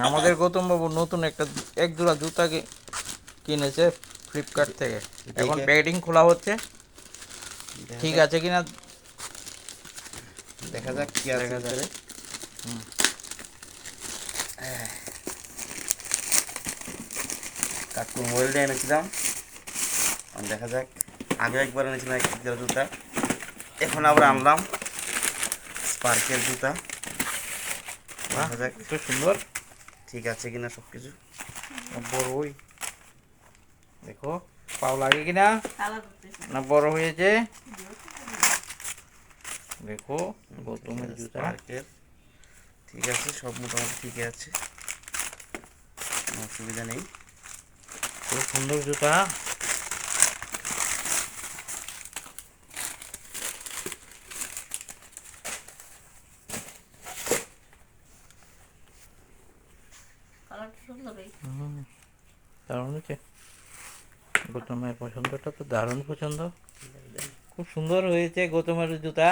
আমাদের গৌতম বাবু নতুন একটা এক জোড়া জুতা কিনেছে ফ্লিপকার্ট থেকে। এখন প্যাকেটিং খোলা হচ্ছে, ঠিক আছে কিনা দেখা যাক কি আছে দেখা যাক। ভিতরে। কাকুর মোবাইলটা এনেছিলাম, দেখা যাক। আগে একবার এনেছিলাম এক জোড়া জুতা, এখন আবার আনলাম স্পার্কের জুতা। দেখা যাক একটু সুন্দর, ঠিক আছে কিনা সব কিছু। বড়ই দেখো পাও লাগে কিনা, না বড় হয়েছে দেখো। গৌতমের জুতা স্পার্কের ঠিক আছে, সব মোটামুটি ঠিকই আছে, কোনো অসুবিধা নেই। খুব সুন্দর জুতা। দারুণ হয়েছে, গৌতমের পছন্দটা তো দারুণ পছন্দ, খুব সুন্দর হয়েছে গৌতমের জুতা।